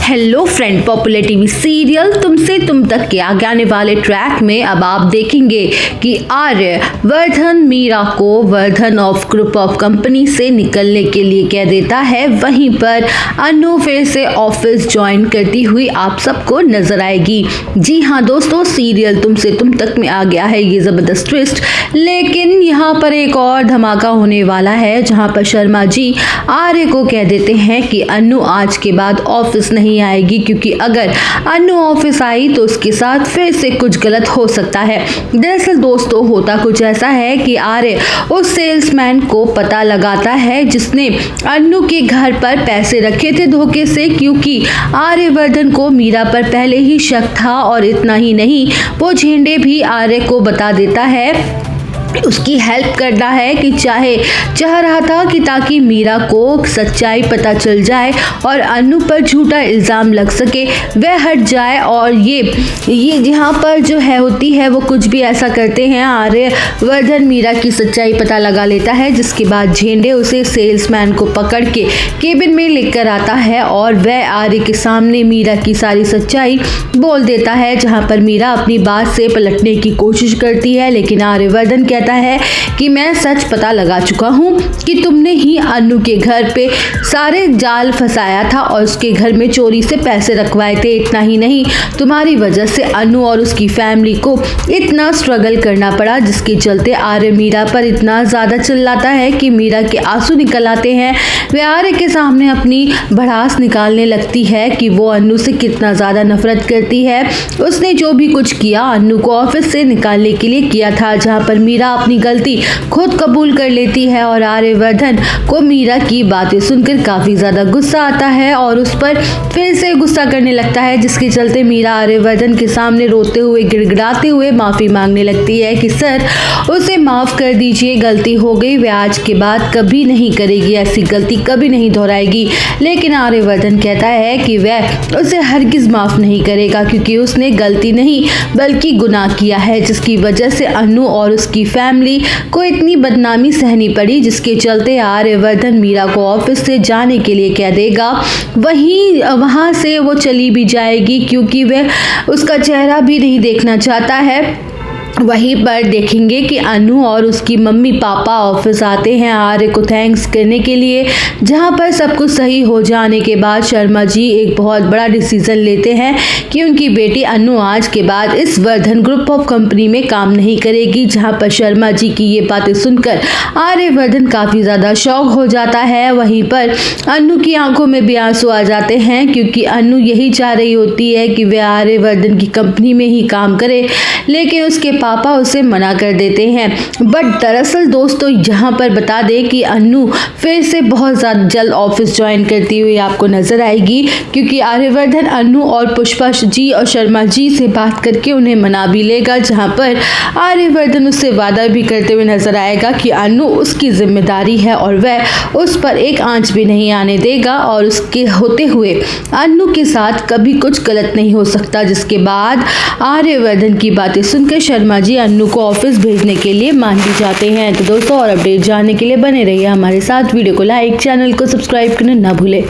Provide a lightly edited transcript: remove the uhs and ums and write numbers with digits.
Hello friend, popular TV serial तुमसे तुम तक के आगे आने वाले ट्रैक में अब आप देखेंगे कि आर्य वर्धन मीरा को Vardhan of group of company से निकलने के लिए कह देता है। वहीं पर अनु फिर से ऑफिस ज्वाइन करती हुई आप सबको नजर आएगी। जी हाँ दोस्तों, सीरियल तुमसे तुम तक में आ गया है ये जबरदस्त ट्विस्ट, लेकिन यहाँ पर एक और धमाका होने वाला है जहाँ पर शर्मा जी आर्य को कह देते हैं कि अनु आज के बाद ऑफिस नहीं आएगी, क्योंकि अगर अनु ऑफिस आई तो उसके साथ फिर से कुछ गलत हो सकता है। दरअसल दोस्तों होता कुछ ऐसा है कि आर्य उस सेल्समैन को पता लगाता है जिसने अनु के घर पर पैसे रखे थे धोखे से, क्योंकि आर्यवर्धन को मीरा पर पहले ही शक था। और इतना ही नहीं, वो झेंडे भी आर्य को बता देता है, उसकी हेल्प करता है कि चाह रहा था कि ताकि मीरा को सच्चाई पता चल जाए और अनु पर झूठा इल्ज़ाम लग सके, वह हट जाए। और ये जहाँ पर जो है होती है वो कुछ भी ऐसा करते हैं। आर्यवर्धन मीरा की सच्चाई पता लगा लेता है, जिसके बाद झेंडे उसे सेल्समैन को पकड़ के केबिन में लेकर आता है और वह आर्य के सामने मीरा की सारी सच्चाई बोल देता है, जहाँ पर मीरा अपनी बात से पलटने की कोशिश करती है। लेकिन आर्यवर्धन कहता है कि मैं सच पता लगा चुका हूं कि तुमने ही अनु के घर पे सारे जाल फंसाया था और उसके घर में चोरी से पैसे रखवाए थे। इतना ही नहीं, तुम्हारी वजह से अनु और उसकी फैमिली को इतना स्ट्रगल करना पड़ा, जिसके चलते आर्य मीरा पर इतना ज्यादा चिल्लाता है कि मीरा के आंसू निकल आते हैं। वह आर्य के सामने अपनी भड़ास निकालने लगती है कि वो अनु से कितना ज्यादा नफरत करती है। उसने जो भी कुछ किया अनु को ऑफिस से निकालने के लिए किया था, जहां पर मीरा अपनी गलती खुद कबूल कर लेती है। और आर्यवर्धन को मीरा की बातें सुनकर काफी ज्यादा गुस्सा आता है और उस पर फिर से गुस्सा करने लगता है, जिसके चलते मीरा आर्यवर्धन के सामने रोते हुए गिड़गिड़ाते हुए माफी मांगने लगती है कि सर उसे माफ कर दीजिए, गलती हो गई, वह आज के बाद कभी नहीं करेगी, ऐसी गलती कभी नहीं दोहराएगी। लेकिन आर्यवर्धन कहता है कि वह उसे हरगिज माफ नहीं करेगा, क्योंकि उसने गलती नहीं बल्कि गुनाह किया है, जिसकी वजह से अनु और उसकी फैमिली को इतनी बदनामी सहनी पड़ी, जिसके चलते आर्यवर्धन मीरा को ऑफिस से जाने के लिए कह देगा। वहां से वो चली भी जाएगी, क्योंकि वह उसका चेहरा भी नहीं देखना चाहता है। वहीं पर देखेंगे कि अनु और उसकी मम्मी पापा ऑफिस आते हैं आर्य को थैंक्स करने के लिए, जहां पर सब कुछ सही हो जाने के बाद शर्मा जी एक बहुत बड़ा डिसीजन लेते हैं कि उनकी बेटी अनु आज के बाद इस वर्धन ग्रुप ऑफ कंपनी में काम नहीं करेगी। जहां पर शर्मा जी की ये बातें सुनकर आर्यवर्धन काफ़ी ज़्यादा शॉक हो जाता है। वहीं पर अनु की आंखों में भी आंसू आ जाते हैं, क्योंकि अनु यही चाह रही होती है कि वह आर्यवर्धन की कंपनी में ही काम करे, लेकिन उसके पापा उसे मना कर देते हैं। बट दरअसल दोस्तों यहाँ पर बता दें कि अनु फिर से बहुत ज़्यादा जल्द ऑफिस ज्वाइन करती हुई आपको नजर आएगी, क्योंकि आर्यवर्धन अनु और पुष्पा जी और शर्मा जी से बात करके उन्हें मना भी लेगा। जहाँ पर आर्यवर्धन उससे वादा भी करते हुए नजर आएगा कि अनु उसकी जिम्मेदारी है और वह उस पर एक आंच भी नहीं आने देगा, और उसके होते हुए अनु के साथ कभी कुछ गलत नहीं हो सकता। जिसके बाद आर्यवर्धन की बातें सुनकर शर्मा जी अनु को ऑफिस भेजने के लिए मान भी जाते हैं। तो दोस्तों और अपडेट जानने के लिए बने रहिए हमारे साथ, वीडियो को लाइक, चैनल को सब्सक्राइब करना ना भूले।